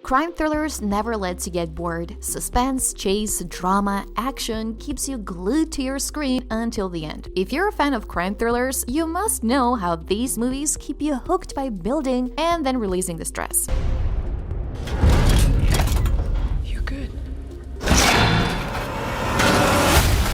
Crime thrillers never let you get bored. Suspense, chase, drama, action keeps you glued to your screen until the end. If you're a fan of crime thrillers, you must know how these movies keep you hooked by building and then releasing the stress. You're good.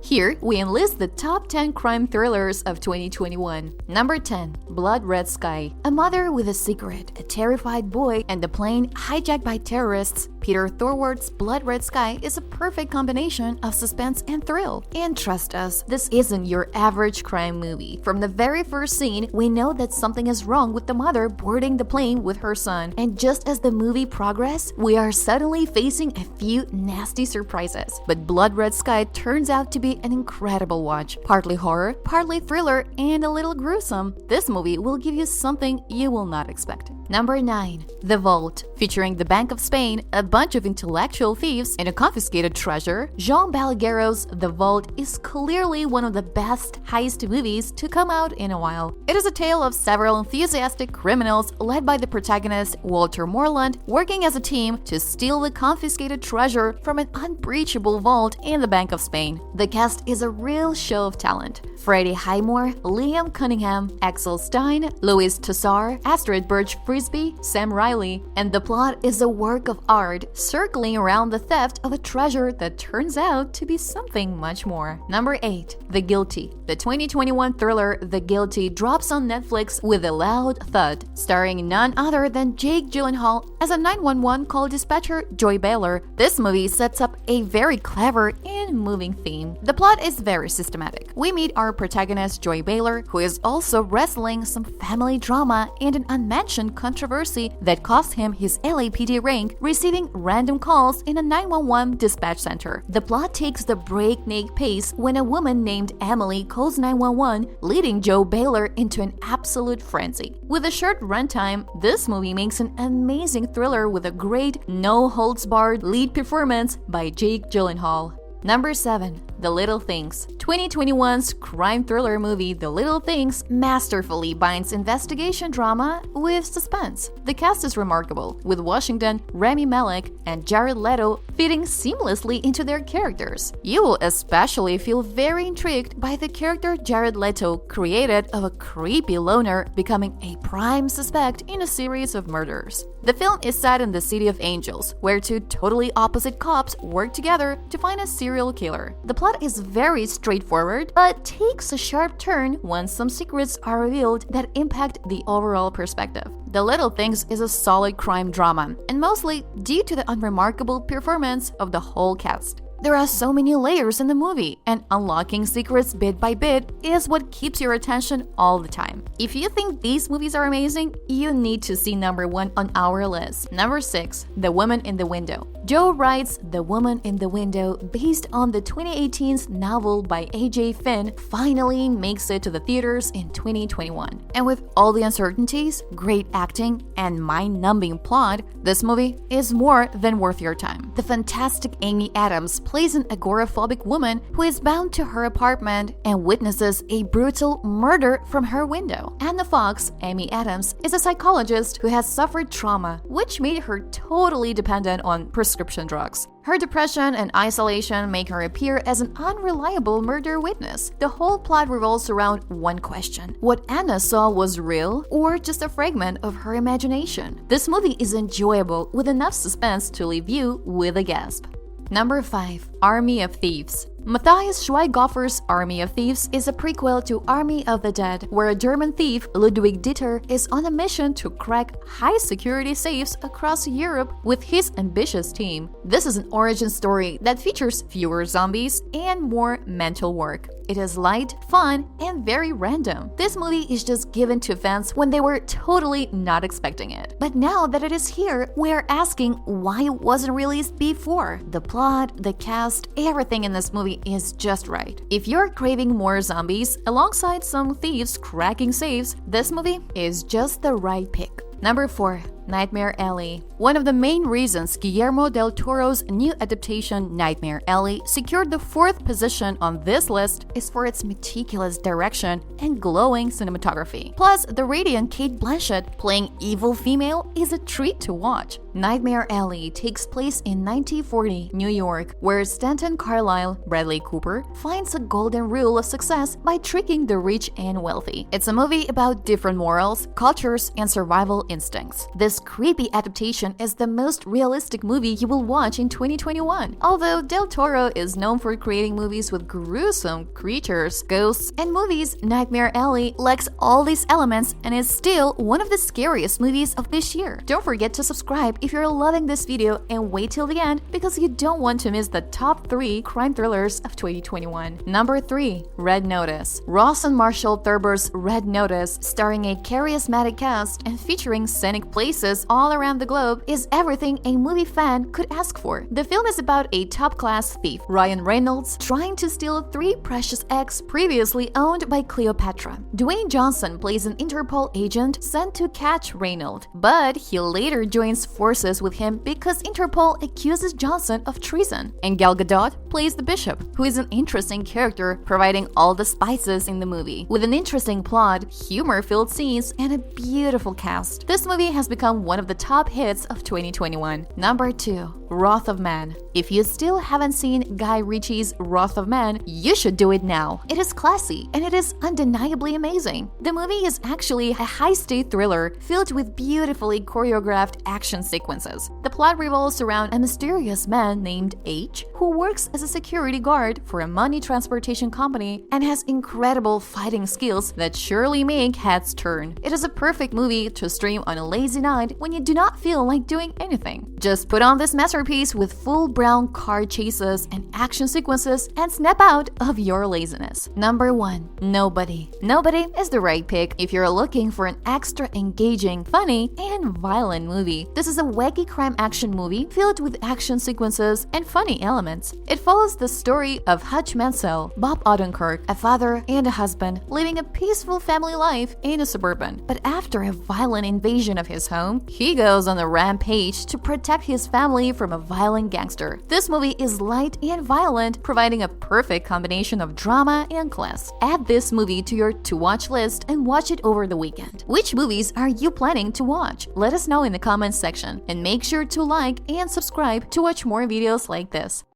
Here, we enlist the top 10 crime thrillers of 2021. Number 10. Blood Red Sky. A mother with a secret, a terrified boy, and a plane hijacked by terrorists. Peter Thorwart's Blood Red Sky is a perfect combination of suspense and thrill. And trust us, this isn't your average crime movie. From the very first scene, we know that something is wrong with the mother boarding the plane with her son. And just as the movie progresses, we are suddenly facing a few nasty surprises. But Blood Red Sky turns out to be an incredible watch. Partly horror, partly thriller, and a little gruesome. This movie will give you something you will not expect. Number 9. The Vault. Featuring the Bank of Spain, a bunch of intellectual thieves, and a confiscated treasure, Jean Balaguero's The Vault is clearly one of the best heist movies to come out in a while. It is a tale of several enthusiastic criminals led by the protagonist Walter Moreland working as a team to steal the confiscated treasure from an unbreachable vault in the Bank of Spain. The cast is a real show of talent. Freddie Highmore, Liam Cunningham, Axel Stein, Louis Tossar, Astrid Birch-Frisbee, Sam Riley, and the plot is a work of art circling around the theft of a treasure that turns out to be something much more. Number 8. The Guilty. The 2021 thriller The Guilty drops on Netflix with a loud thud, starring none other than Jake Gyllenhaal as a 911 call dispatcher Joy Baylor. This movie sets up a very clever and moving theme. The plot is very systematic. We meet our protagonist Joy Baylor, who is also wrestling some family drama and an unmentioned controversy that cost him his LAPD rank, receiving random calls in a 911 dispatch center. The plot takes the breakneck pace when a woman named Emily calls 911, leading Joe Baylor into an absolute frenzy. With a short runtime, this movie makes an amazing thriller with a great, no-holds-barred lead performance by Jake Gyllenhaal. Number 7. The Little Things. 2021's crime thriller movie The Little Things masterfully binds investigation drama with suspense. The cast is remarkable, with Washington, Rami Malek, and Jared Leto fitting seamlessly into their characters. You will especially feel very intrigued by the character Jared Leto created of a creepy loner becoming a prime suspect in a series of murders. The film is set in the City of Angels, where two totally opposite cops work together to find a serial killer. The plot is very straightforward, but takes a sharp turn when some secrets are revealed that impact the overall perspective. The Little Things is a solid crime drama, and mostly due to the unremarkable performance of the whole cast. There are so many layers in the movie, and unlocking secrets bit by bit is what keeps your attention all the time. If you think these movies are amazing, you need to see number 1 on our list. Number 6. The Woman in the Window. Joe Wright's The Woman in the Window, based on the 2018's novel by A.J. Finn, finally makes it to the theaters in 2021. And with all the uncertainties, great acting, and mind-numbing plot, this movie is more than worth your time. The fantastic Amy Adams plays an agoraphobic woman who is bound to her apartment and witnesses a brutal murder from her window. Anna Fox, Amy Adams, is a psychologist who has suffered trauma, which made her totally dependent on prescription drugs. Her depression and isolation make her appear as an unreliable murder witness. The whole plot revolves around one question: what Anna saw was real or just a fragment of her imagination? This movie is enjoyable with enough suspense to leave you with a gasp. Number 5. Army of Thieves. Matthias Schweighöfer's Army of Thieves is a prequel to Army of the Dead, where a German thief, Ludwig Dieter, is on a mission to crack high-security safes across Europe with his ambitious team. This is an origin story that features fewer zombies and more mental work. It is light, fun, and very random. This movie is just given to fans when they were totally not expecting it. But now that it is here, we are asking why it wasn't released before. The plot, the cast, everything in this movie is just right. If you're craving more zombies alongside some thieves cracking safes, this movie is just the right pick. Number 4. Nightmare Alley. One of the main reasons Guillermo del Toro's new adaptation, Nightmare Alley, secured the 4th position on this list is for its meticulous direction and glowing cinematography. Plus, the radiant Cate Blanchett playing evil female is a treat to watch. Nightmare Alley takes place in 1940 New York, where Stanton Carlyle, Bradley Cooper, finds a golden rule of success by tricking the rich and wealthy. It's a movie about different morals, cultures, and survival instincts. This creepy adaptation is the most realistic movie you will watch in 2021. Although Del Toro is known for creating movies with gruesome creatures, ghosts, and movies, Nightmare Alley lacks all these elements and is still one of the scariest movies of this year. Don't forget to subscribe if you're loving this video and wait till the end because you don't want to miss the top 3 crime thrillers of 2021. Number 3. Red Notice. Ross and Marshall Thurber's Red Notice, starring a charismatic cast and featuring scenic places all around the globe, is everything a movie fan could ask for. The film is about a top-class thief, Ryan Reynolds, trying to steal 3 precious eggs previously owned by Cleopatra. Dwayne Johnson plays an Interpol agent sent to catch Reynolds, but he later joins forces with him because Interpol accuses Johnson of treason. And Gal Gadot plays the Bishop, who is an interesting character providing all the spices in the movie. With an interesting plot, humor-filled scenes, and a beautiful cast, this movie has become one of the top hits of 2021. Number 2. Wrath of Man. If you still haven't seen Guy Ritchie's Wrath of Man, you should do it now. It is classy and it is undeniably amazing. The movie is actually a high-stakes thriller filled with beautifully choreographed action sequences. The plot revolves around a mysterious man named H, who works as a security guard for a money transportation company and has incredible fighting skills that surely make heads turn. It is a perfect movie to stream on a lazy night when you do not feel like doing anything. Just put on this masterpiece with full brown car chases and action sequences and snap out of your laziness. Number 1. Nobody. Nobody is the right pick if you're looking for an extra engaging, funny, and violent movie. This is a wacky crime action movie filled with action sequences and funny elements. It follows the story of Hutch Mansell, Bob Odenkirk, a father and a husband living a peaceful family life in a suburban. But after a violent invasion of his home, he goes on a rampage to protect his family from a violent gangster. This movie is light and violent, providing a perfect combination of drama and class. Add this movie to your to-watch list and watch it over the weekend. Which movies are you planning to watch? Let us know in the comments section, and make sure to like and subscribe to watch more videos like this.